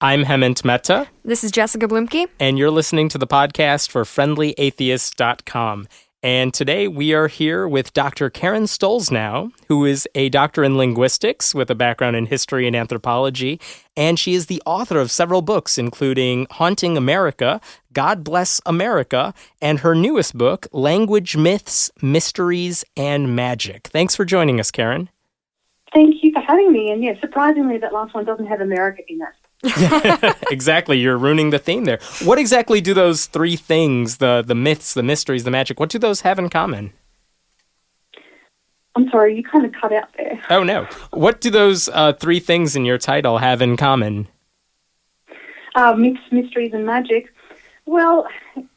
I'm Hemant Mehta. This is Jessica Blumke. And you're listening to the podcast for FriendlyAtheist.com. And today we are here with Dr. Karen Stollznow, who is a doctor in linguistics with a background in history and anthropology. And she is the author of several books, including Haunting America, God Bless America, and her newest book, Language Myths, Mysteries, and Magic. Thanks for joining us, Karen. Thank you for having me. And surprisingly, that last one doesn't have America in it. Exactly. You're ruining the theme there. What exactly do those three things, the myths, the mysteries, the magic, what do those have in common? I'm sorry, you kind of cut out there. Oh, no. What do those three things in your title have in common? Myths, mysteries, and magic. Well,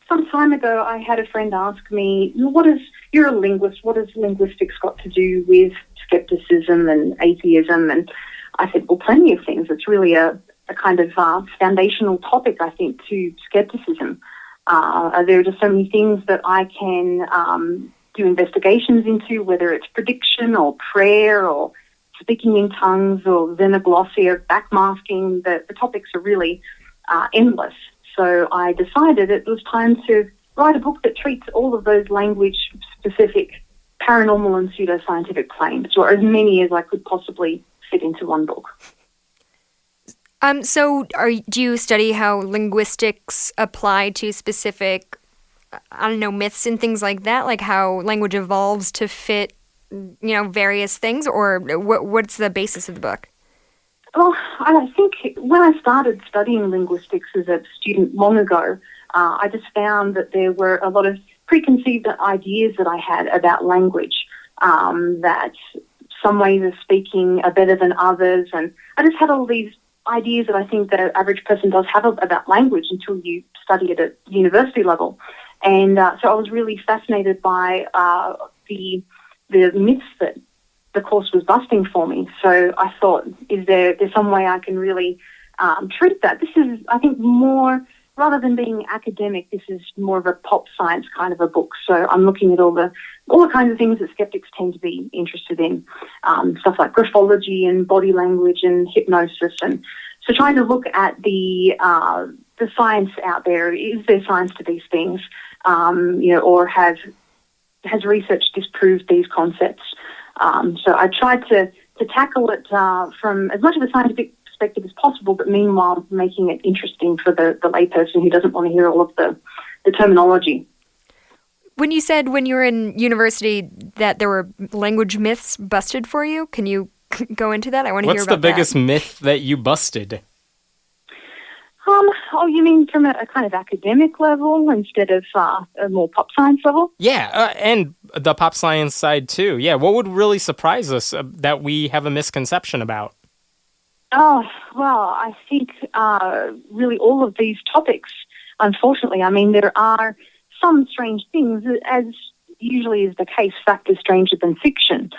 some time ago, I had a friend ask me, you're a linguist, what has linguistics got to do with skepticism and atheism? And I said, well, plenty of things. It's really a kind of foundational topic, I think, to skepticism. There are just so many things that I can do investigations into, whether it's prediction or prayer or speaking in tongues or xenoglossia, backmasking. The topics are really endless. So I decided it was time to write a book that treats all of those language-specific paranormal and pseudoscientific claims, or as many as I could possibly fit into one book. Do you study how linguistics apply to specific, myths and things like that? Like how language evolves to fit, various things? Or what's the basis of the book? Well, I think when I started studying linguistics as a student long ago, I just found that there were a lot of preconceived ideas that I had about language, that some ways of speaking are better than others. And I just had all these ideas that I think the average person does have about language until you study it at university level. And so I was really fascinated by the myths that the course was busting for me. So I thought, there's some way I can really treat that? This is, I think, more, rather than being academic, this is more of a pop science kind of a book. So I'm looking at all the kinds of things that skeptics tend to be interested in, stuff like graphology and body language and hypnosis, and so trying to look at the science out there. Is there science to these things, or has research disproved these concepts? So I tried to tackle it from as much of a scientific perspective as possible, but meanwhile making it interesting for the layperson who doesn't want to hear all of the terminology. When you said when you were in university that there were language myths busted for you, can you go into that? I want to hear about that. What's the biggest myth that you busted? You mean from a kind of academic level instead of a more pop science level? Yeah, and the pop science side too. Yeah, what would really surprise us that we have a misconception about? Oh, well, I think really all of these topics, unfortunately. I mean, there are some strange things, as usually is the case, fact is stranger than fiction.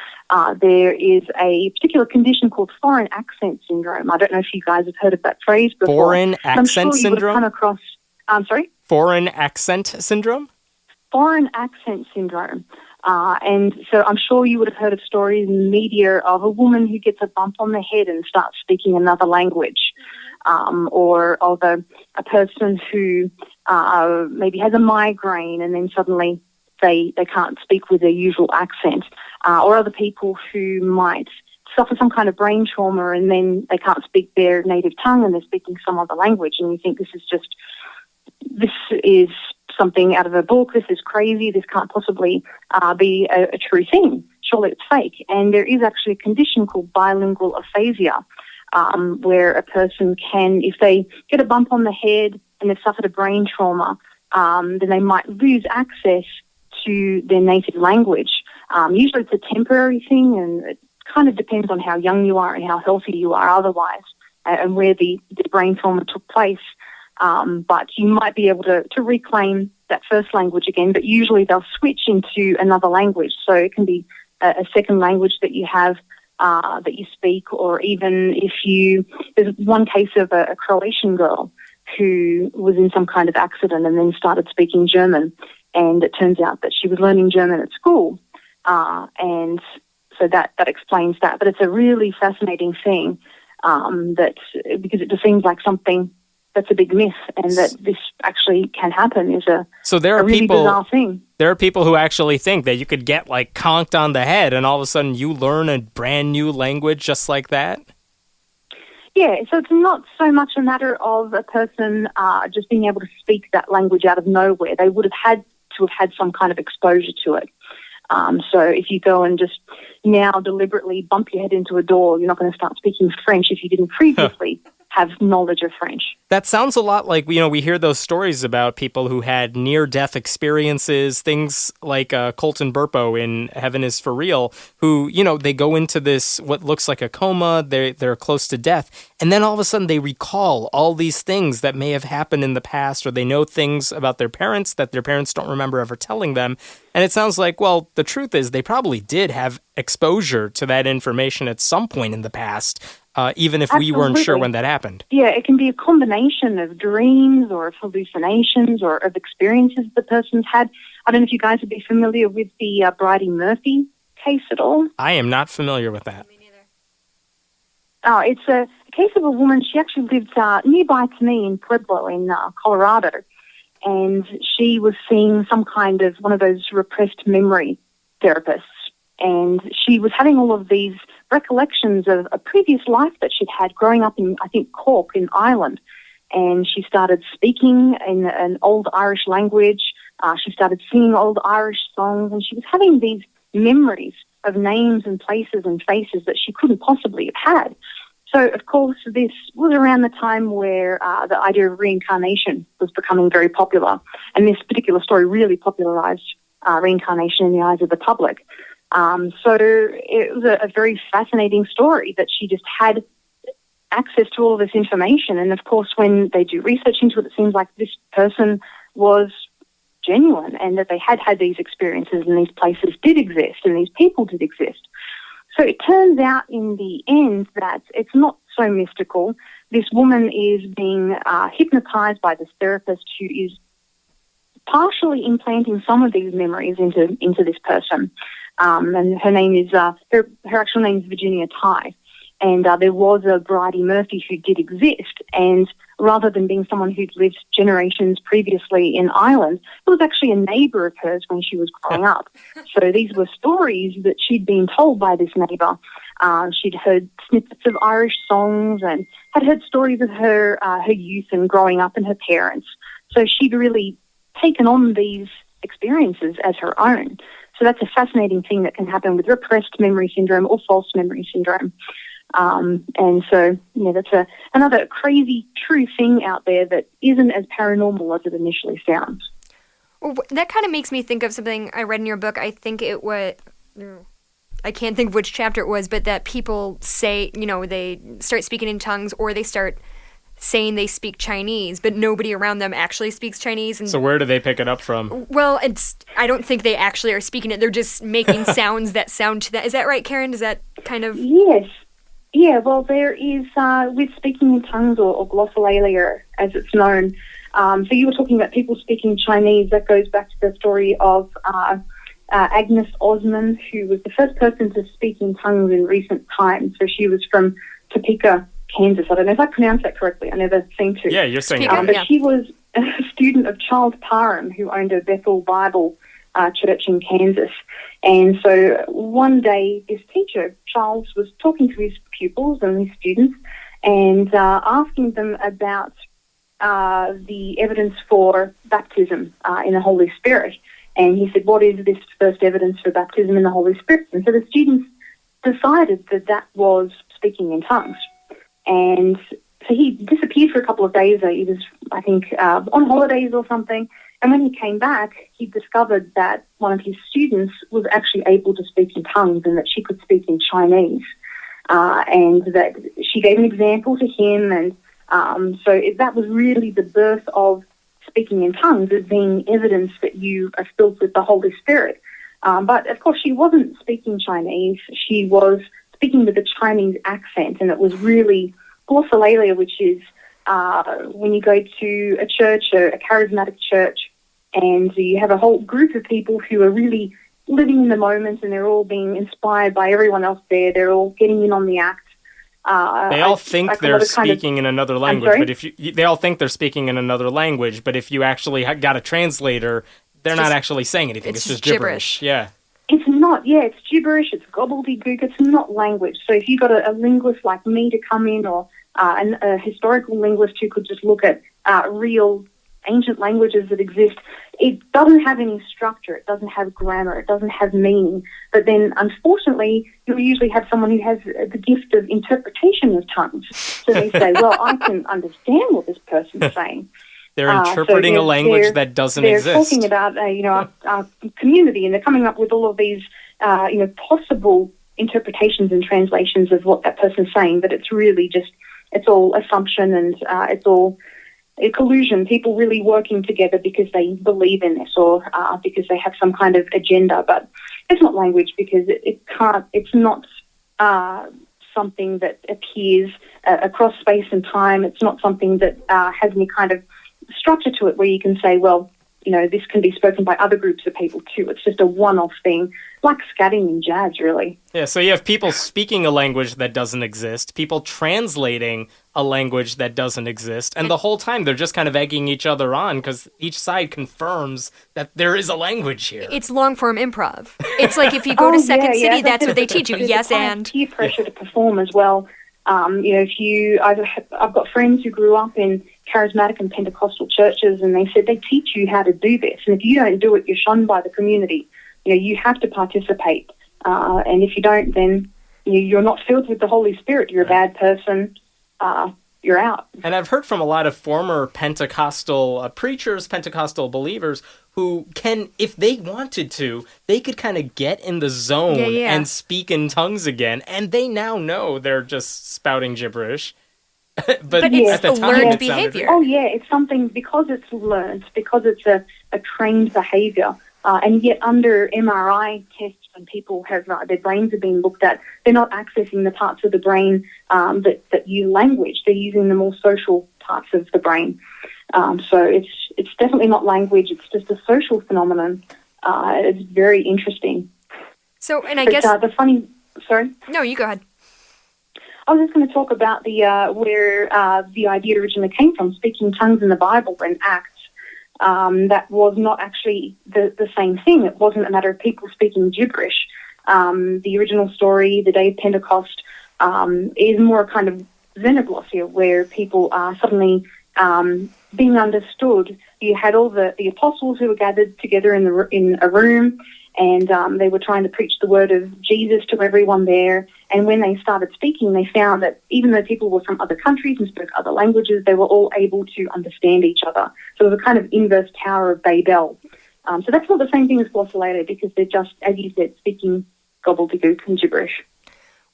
There is a particular condition called foreign accent syndrome. I don't know if you guys have heard of that phrase before. Foreign accent syndrome? I'm sure you would have come across... I'm sorry? Foreign accent syndrome? Foreign accent syndrome. And so I'm sure you would have heard of stories in the media of a woman who gets a bump on the head and starts speaking another language, or of a person who maybe has a migraine and then suddenly they can't speak with their usual accent, or other people who might suffer some kind of brain trauma and then they can't speak their native tongue and they're speaking some other language, and you think this is something out of a book, this is crazy, this can't possibly be a true thing, surely it's fake. And there is actually a condition called bilingual aphasia, where a person can, if they get a bump on the head and they've suffered a brain trauma, then they might lose access to their native language. Usually it's a temporary thing, and it kind of depends on how young you are and how healthy you are otherwise, and where the brain trauma took place. But you might be able to reclaim that first language again, but usually they'll switch into another language. So it can be a second language that you have, that you speak, or even there's one case of a Croatian girl who was in some kind of accident and then started speaking German. And it turns out that she was learning German at school. And so that explains that. But it's a really fascinating thing. because it just seems like something that's a big myth, and that this actually can happen is a really bizarre thing. There are people who actually think that you could get like conked on the head and all of a sudden you learn a brand new language just like that? Yeah, so it's not so much a matter of a person just being able to speak that language out of nowhere. They would have had to have had some kind of exposure to it. So if you go and just now deliberately bump your head into a door, you're not going to start speaking French if you didn't previously have knowledge of French. That sounds a lot like, we hear those stories about people who had near-death experiences, things like Colton Burpo in Heaven is for Real, who, they go into this, what looks like a coma, they're close to death, and then all of a sudden they recall all these things that may have happened in the past, or they know things about their parents that their parents don't remember ever telling them. And it sounds like, well, the truth is they probably did have exposure to that information at some point in the past, even if we weren't sure when that happened. Yeah, it can be a combination of dreams or of hallucinations or of experiences the person's had. I don't know if you guys would be familiar with the Bridie Murphy case at all. I am not familiar with that. Me neither. Oh, it's a case of a woman. She actually lived nearby to me in Pueblo in Colorado. And she was seeing some kind of one of those repressed memory therapists. And she was having all of these recollections of a previous life that she'd had growing up in, I think, Cork in Ireland. And she started speaking in an old Irish language. She started singing old Irish songs. And she was having these memories of names and places and faces that she couldn't possibly have had. So, of course, this was around the time where the idea of reincarnation was becoming very popular. And this particular story really popularized reincarnation in the eyes of the public. So it was a very fascinating story that she just had access to all of this information. And, of course, when they do research into it, it seems like this person was genuine and that they had had these experiences and these places did exist and these people did exist. So it turns out in the end that it's not so mystical. This woman is being hypnotized by this therapist who is partially implanting some of these memories into this person. And her name is, her actual name is Virginia Tighe. And there was a Bridie Murphy who did exist. And rather than being someone who'd lived generations previously in Ireland, it was actually a neighbour of hers when she was growing up. So these were stories that she'd been told by this neighbour. She'd heard snippets of Irish songs and had heard stories of her youth and growing up and her parents. So she'd really taken on these experiences as her own. So that's a fascinating thing that can happen with repressed memory syndrome or false memory syndrome. And so, that's another crazy true thing out there that isn't as paranormal as it initially sounds. Well, that kind of makes me think of something I read in your book. I think it was, I can't think of which chapter it was, but that people say, they start speaking in tongues or they start saying they speak Chinese, but nobody around them actually speaks Chinese. And so where do they pick it up from? Well, I don't think they actually are speaking it. They're just making sounds that sound to that. Is that right, Karen? Is that kind of... Yes. Yeah, well, there is, with speaking in tongues or glossolalia, as it's known. So you were talking about people speaking Chinese. That goes back to the story of Agnes Osman, who was the first person to speak in tongues in recent times. So she was from Topeka, Kansas. I don't know if I pronounced that correctly. I never seem to. Yeah, you're saying but she was a student of Charles Parham, who owned a Bethel Bible church in Kansas. And so one day, this teacher, Charles, was talking to his pupils and his students and asking them about the evidence for baptism in the Holy Spirit. And he said, what is this first evidence for baptism in the Holy Spirit? And so the students decided that was speaking in tongues. And so he disappeared for a couple of days. He was, I think, on holidays or something. And when he came back, he discovered that one of his students was actually able to speak in tongues and that she could speak in Chinese. And that she gave an example to him. And that was really the birth of speaking in tongues as being evidence that you are filled with the Holy Spirit. But, of course, she wasn't speaking Chinese. She was speaking with a Chinese accent, and it was really glossolalia, which is when you go to a church, a charismatic church, and you have a whole group of people who are really living in the moment and they're all being inspired by everyone else there. They're all getting in on the act. They all think they're speaking in another language, but they all think they're speaking in another language, but if you actually got a translator, they're not actually saying anything. It's just gibberish. Yeah. It's not, it's gibberish, it's gobbledygook, it's not language. So if you got a linguist like me to come in, or a historical linguist who could just look at real ancient languages that exist, it doesn't have any structure, it doesn't have grammar, it doesn't have meaning. But then, unfortunately, you'll usually have someone who has the gift of interpretation of tongues. So they say, well, I can understand what this person's saying. They're interpreting a language that doesn't exist. They're talking about, our community, and they're coming up with all of these, possible interpretations and translations of what that person's saying, but it's really just, it's all assumption, and it's all a collusion, people really working together because they believe in this, or because they have some kind of agenda. But it's not language, because it's not something that appears across space and time. It's not something that has any kind of structure to it where you can say, well, this can be spoken by other groups of people too. It's just a one-off thing, like scatting in jazz, really. Yeah, so you have people speaking a language that doesn't exist, people translating a language that doesn't exist, and the whole time they're just kind of egging each other on because each side confirms that there is a lange here. It's long-form improv. It's like if you go to Second City, that's what they teach you. Yes, and peer pressure to perform as well. I've got friends who grew up in charismatic and Pentecostal churches, and they said they teach you how to do this. And if you don't do it, you're shunned by the community. You have to participate. And if you don't, then you're not filled with the Holy Spirit. You're a bad person. You're out. And I've heard from a lot of former Pentecostal preachers, Pentecostal believers, who can, if they wanted to, they could kind of get in the zone and speak in tongues again. And they now know they're just spouting gibberish. but it's at the time, learned behavior. It's something, because it's learned, because it's a trained behavior. And yet under MRI tests, when people have their brains are being looked at, they're not accessing the parts of the brain that use language. They're using the more social parts of the brain. So it's definitely not language. It's just a social phenomenon. It's very interesting. So, and I guess the funny. Sorry. No, you go ahead. I was just going to talk about the where the idea originally came from. Speaking tongues in the Bible and Acts. That was not actually the same thing. It wasn't a matter of people speaking gibberish. The original story, the day of Pentecost, is more a kind of xenoglossia, where people are suddenly being understood. You had all the apostles who were gathered together in a room, and they were trying to preach the word of Jesus to everyone there. And when they started speaking, they found that even though people were from other countries and spoke other languages, they were all able to understand each other. So it was a kind of inverse Tower of Babel. So that's not the same thing as glossolalia, because they're just, as you said, speaking gobbledygook and gibberish.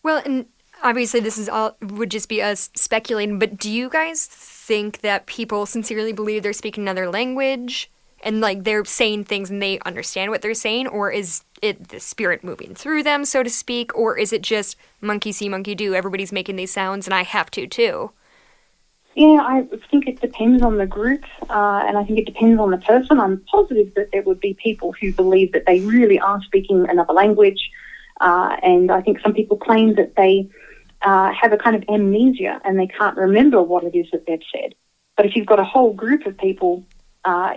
Well, and obviously this is all would just be us speculating, but do you guys think that people sincerely believe they're speaking another language and like they're saying things and they understand what they're saying, or is it the spirit moving through them, so to speak, or is it just monkey see, monkey do, everybody's making these sounds and I have to too? Yeah, I think it depends on the group, and I think it depends on the person. I'm positive that there would be people who believe that they really are speaking another language, and I think some people claim that they have a kind of amnesia and they can't remember what it is that they've said. But if you've got a whole group of people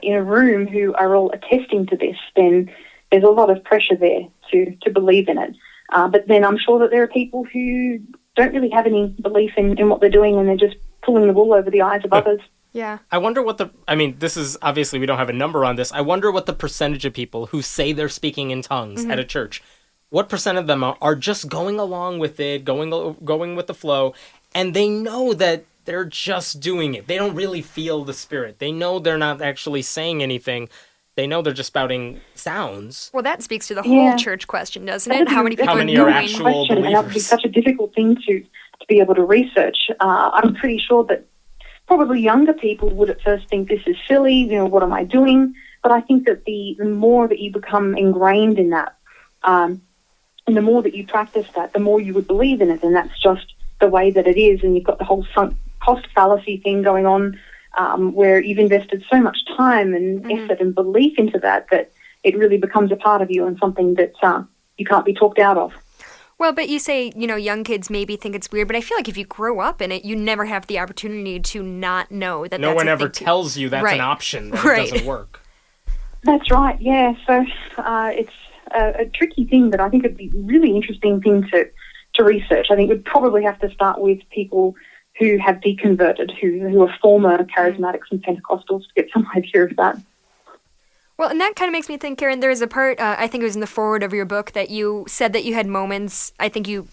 in a room who are all attesting to this, then there's a lot of pressure there to believe in it. But then I'm sure that there are people who don't really have any belief in what they're doing, and they're just pulling the wool over the eyes of others. Yeah. I wonder what this is, obviously we don't have a number on this. I wonder what the percentage of people who say they're speaking in tongues at a church, what percent of them are just going along with it, going with the flow, and they know that they're just doing it. They don't really feel the spirit. They know they're not actually saying anything. They know they're just spouting sounds. Well, that speaks to the whole church question, doesn't it? How many people are actual believers? And that would be such a difficult thing to be able to research. I'm pretty sure that probably younger people would at first think this is silly, what am I doing? But I think that the more that you become ingrained in that, and the more that you practice that, the more you would believe in it, and that's just the way that it is. And you've got the whole sunk cost fallacy thing going on, where you've invested so much time and effort and belief into that it really becomes a part of you and something that you can't be talked out of. Well, but you say, young kids maybe think it's weird, but I feel like if you grow up in it, you never have the opportunity to not know that no that's one a ever thing tells you that's Right. an option, that Right. it doesn't work. That's right, yeah. So it's a tricky thing, but I think it'd be a really interesting thing to research. I think we'd probably have to start with people who have deconverted, who are former charismatics and Pentecostals, to get some idea of that. Well, and that kind of makes me think, Karen, there's a part, I think it was in the foreword of your book, that you said that you had moments, I think you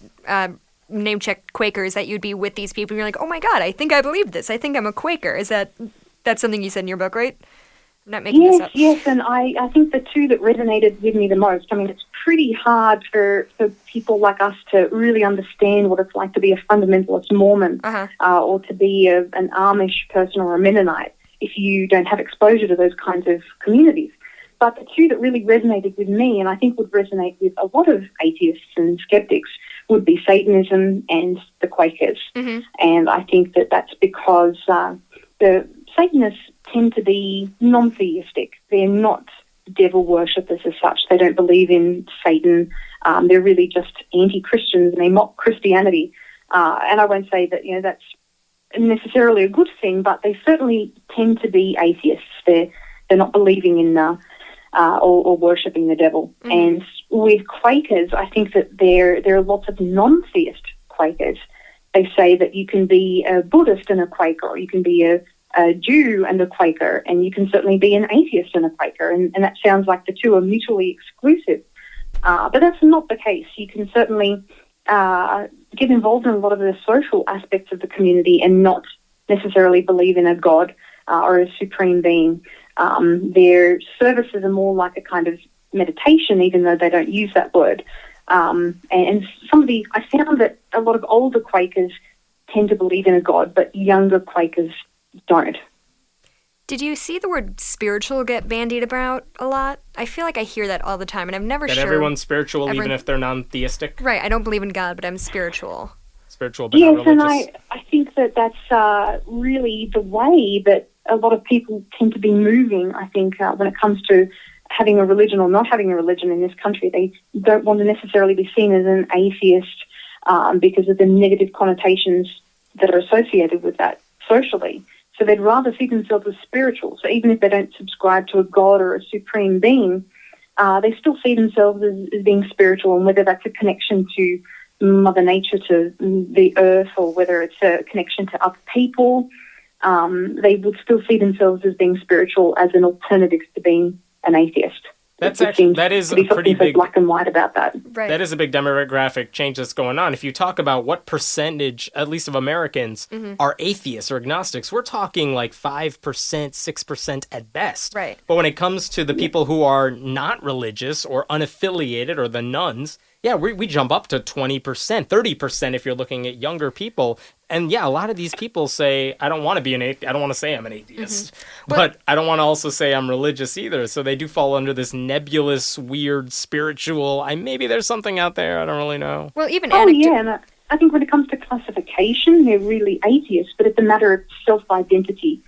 name-checked Quakers, that you'd be with these people and you're like, oh my God, I think I believe this. I think I'm a Quaker. That's something you said in your book, right? I'm not making this up. Yes, and I think the two that resonated with me the most, I mean, it's pretty hard for people like us to really understand what it's like to be a fundamentalist Mormon or to be an Amish person or a Mennonite if you don't have exposure to those kinds of communities. But the two that really resonated with me, and I think would resonate with a lot of atheists and skeptics, would be Satanism and the Quakers. Mm-hmm. And I think that's because the Satanists tend to be non-theistic. They're not devil worshippers as such. They don't believe in Satan. They're really just anti-Christians, and they mock Christianity. And I won't say that that's necessarily a good thing, but they certainly tend to be atheists. They're not believing in or worshipping the devil. Mm-hmm. And with Quakers, I think that there are lots of non-theist Quakers. They say that you can be a Buddhist and a Quaker, or you can be a Jew and a Quaker, and you can certainly be an atheist and a Quaker, and that sounds like the two are mutually exclusive. But that's not the case. You can certainly get involved in a lot of the social aspects of the community and not necessarily believe in a god or a supreme being. Their services are more like a kind of meditation, even though they don't use that word. And I found that a lot of older Quakers tend to believe in a god, but younger Quakers don't. Did you see the word spiritual get bandied about a lot? I feel like I hear that all the time, and I'm never sure. That everyone's spiritual, even if they're non-theistic? Right, I don't believe in God, but I'm spiritual. Spiritual, but not religious. And I think that's really the way that a lot of people tend to be moving, I think, when it comes to having a religion or not having a religion in this country. They don't want to necessarily be seen as an atheist because of the negative connotations that are associated with that socially. So they'd rather see themselves as spiritual. So even if they don't subscribe to a god or a supreme being, they still see themselves as being spiritual, and whether that's a connection to Mother Nature, to the earth, or whether it's a connection to other people, they would still see themselves as being spiritual as an alternative to being an atheist. That is a pretty big black and white about that. Right. That is a big demographic change that's going on. If you talk about what percentage, at least of Americans, are atheists or agnostics, we're talking like 5%, 6% at best. Right. But when it comes to the people who are not religious or unaffiliated, or the nuns, we jump up to 20%, 30% if you're looking at younger people. And a lot of these people say, I don't want to be an atheist. I don't want to say I'm an atheist, but I don't want to also say I'm religious either. So they do fall under this nebulous, weird, spiritual, maybe there's something out there, I don't really know. Well, even and I think when it comes to classification, they're really atheists, but it's a matter of self-identity.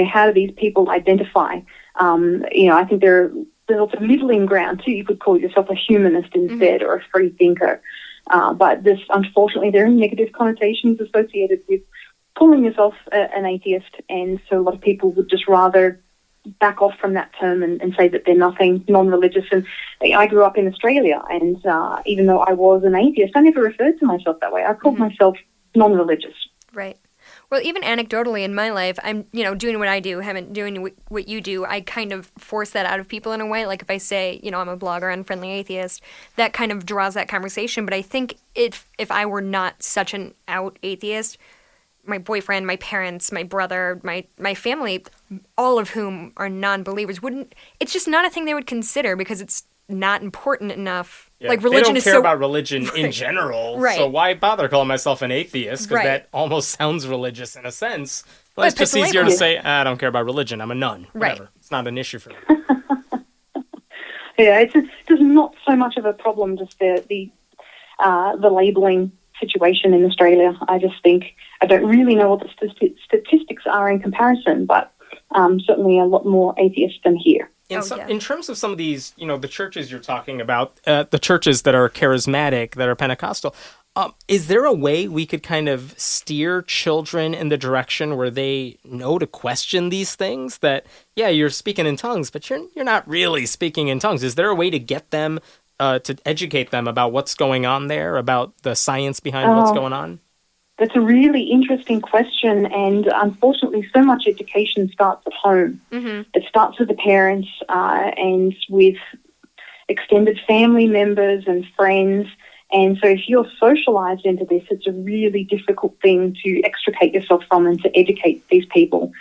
How do these people identify? I think there's also middling ground too. You could call yourself a humanist instead, or a free thinker. But unfortunately, there are negative connotations associated with calling yourself an atheist, and so a lot of people would just rather back off from that term and say that they're nothing, non-religious. And I grew up in Australia, and even though I was an atheist, I never referred to myself that way. I called myself non-religious. Right. Well, even anecdotally in my life, I'm, doing what I do, doing what you do. I kind of force that out of people in a way. Like if I say, I'm a blogger, unfriendly atheist, that kind of draws that conversation. But I think if I were not such an out atheist, my boyfriend, my parents, my brother, my family, all of whom are non-believers, it's just not a thing they would consider because it's not important enough. Yeah, like religion is they don't care about religion in general, right. So why bother calling myself an atheist? Because that almost sounds religious in a sense. Well, it's just easier to say, I don't care about religion, I'm a nun. Whatever. Right. It's not an issue for me. It's just not so much of a problem, just the labelling situation in Australia. I just think, I don't really know what the statistics are in comparison, but certainly a lot more atheists than here. In terms of some of these, the churches you're talking about, the churches that are charismatic, that are Pentecostal, is there a way we could kind of steer children in the direction where they know to question these things? That, yeah, you're speaking in tongues, but you're not really speaking in tongues. Is there a way to get them, to educate them about what's going on there, about the science behind what's going on? That's a really interesting question, and unfortunately, so much education starts at home. Mm-hmm. It starts with the parents and with extended family members and friends. And so if you're socialized into this, it's a really difficult thing to extricate yourself from and to educate these people.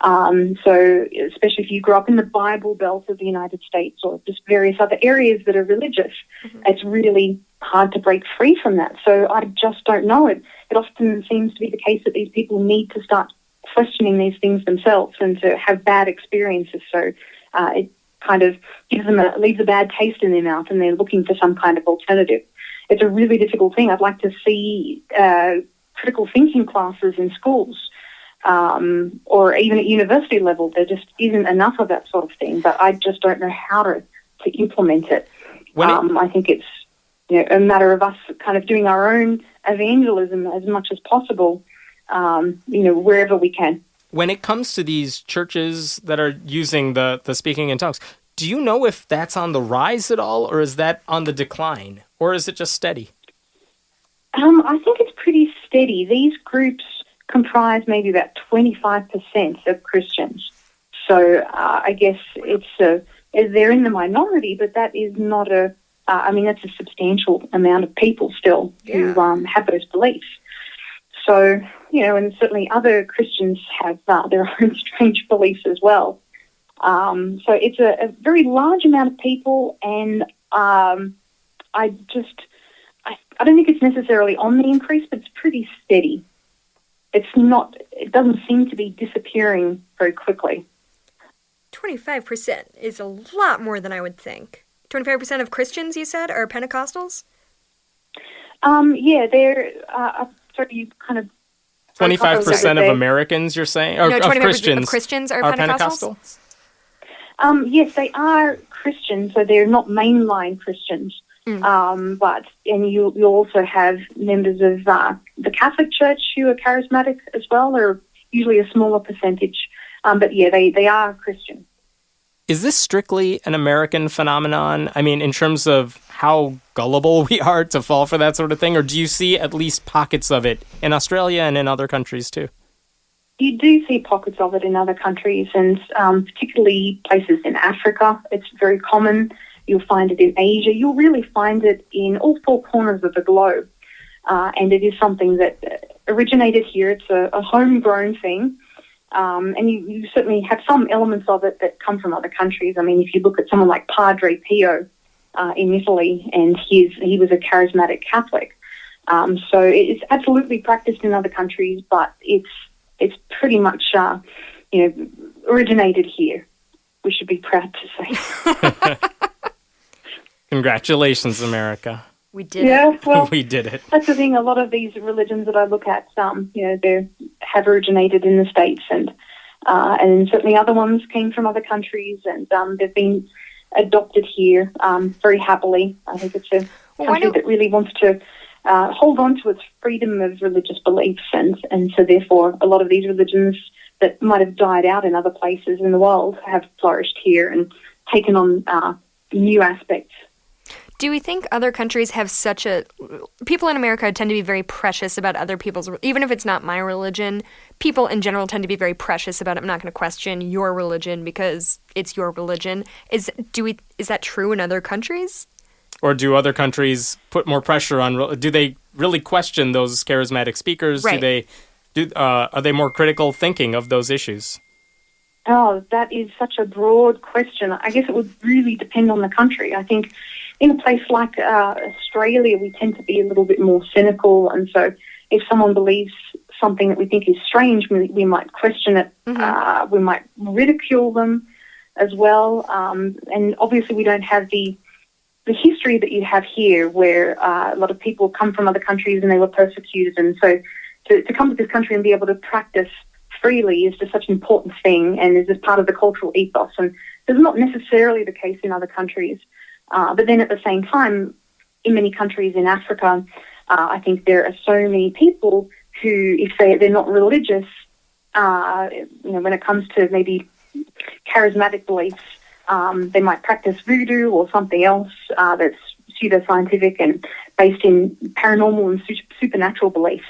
So especially if you grew up in the Bible Belt of the United States or just various other areas that are religious, it's really hard to break free from that. So I just don't know. It often seems to be the case that these people need to start questioning these things themselves and to have bad experiences. So it kind of leaves a bad taste in their mouth, and they're looking for some kind of alternative. It's a really difficult thing. I'd like to see critical thinking classes in schools or even at university level. There just isn't enough of that sort of thing, but I just don't know how to implement it. I think it's a matter of us kind of doing our own evangelism as much as possible, wherever we can. When it comes to these churches that are using the speaking in tongues, do you know if that's on the rise at all, or is that on the decline, or is it just steady? I think it's pretty steady. These groups comprise maybe about 25% of Christians. So I guess they're in the minority, but that is not that's a substantial amount of people still who have those beliefs. So, and certainly other Christians have their own strange beliefs as well. So it's a very large amount of people, and I don't think it's necessarily on the increase, but it's pretty steady. It doesn't seem to be disappearing very quickly. 25% is a lot more than I would think. 25% of Christians, you said, are Pentecostals? They're, sorry, you kind of... 25% of Americans, you're saying? Or no, 25% of Christians are Pentecostal? Yes, they are Christians, so they're not mainline Christians. But you'll also have members of the Catholic Church who are charismatic as well. They're usually a smaller percentage. But yeah, they are Christian. Is this strictly an American phenomenon? I mean, in terms of how gullible we are to fall for that sort of thing, or do you see at least pockets of it in Australia and in other countries too? You do see pockets of it in other countries, and particularly places in Africa. It's very common. You'll find it in Asia. You'll really find it in all four corners of the globe. And it is something that originated here. It's a homegrown thing. And you certainly have some elements of it that come from other countries. I mean, if you look at someone like Padre Pio in Italy, and he was a charismatic Catholic. So it's absolutely practiced in other countries, but it's pretty much originated here. We should be proud to say. Congratulations, America. We did it. Well, we did it. That's the thing. A lot of these religions that I look at, they have originated in the States, and certainly other ones came from other countries, and they've been adopted here very happily. I think it's a country that really wants to hold on to its freedom of religious beliefs, and so therefore a lot of these religions that might have died out in other places in the world have flourished here and taken on new aspects. Do we think other countries have people in America tend to be very precious about other people's, even if it's not my religion, people in general tend to be very precious about it. I'm not going to question your religion because it's your religion. Is that true in other countries? Or do other countries put more pressure on, do they really question those charismatic speakers? Right. Are they more critical thinking of those issues? Oh, that is such a broad question. I guess it would really depend on the country. I think in a place like Australia, we tend to be a little bit more cynical, and so if someone believes something that we think is strange, we might question it. Mm-hmm. We might ridicule them as well, and obviously we don't have the history that you have here, where a lot of people come from other countries and they were persecuted, and so to come to this country and be able to practice freely is just such an important thing and is just part of the cultural ethos. And this is not necessarily the case in other countries. But then at the same time, in many countries in Africa, I think there are so many people who, if they're not religious, when it comes to maybe charismatic beliefs, they might practice voodoo or something else that's pseudoscientific and based in paranormal and supernatural beliefs.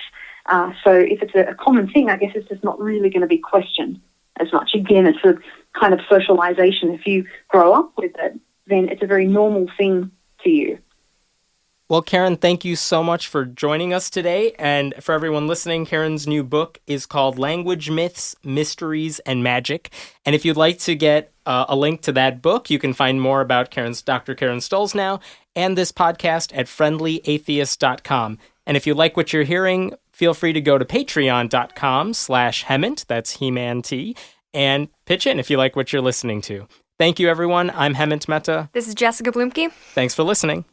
So if it's a common thing, I guess it's just not really going to be questioned as much. Again, it's a kind of socialization. If you grow up with it, then it's a very normal thing to you. Well, Karen, thank you so much for joining us today. And for everyone listening, Karen's new book is called Language Myths, Mysteries, and Magic. And if you'd like to get a link to that book, you can find more about Dr. Karen Stollznow and this podcast at friendlyatheist.com. And if you like what you're hearing, feel free to go to patreon.com/Hemant, that's He-Man T, and pitch in if you like what you're listening to. Thank you, everyone. I'm Hemant Mehta. This is Jessica Blumke. Thanks for listening.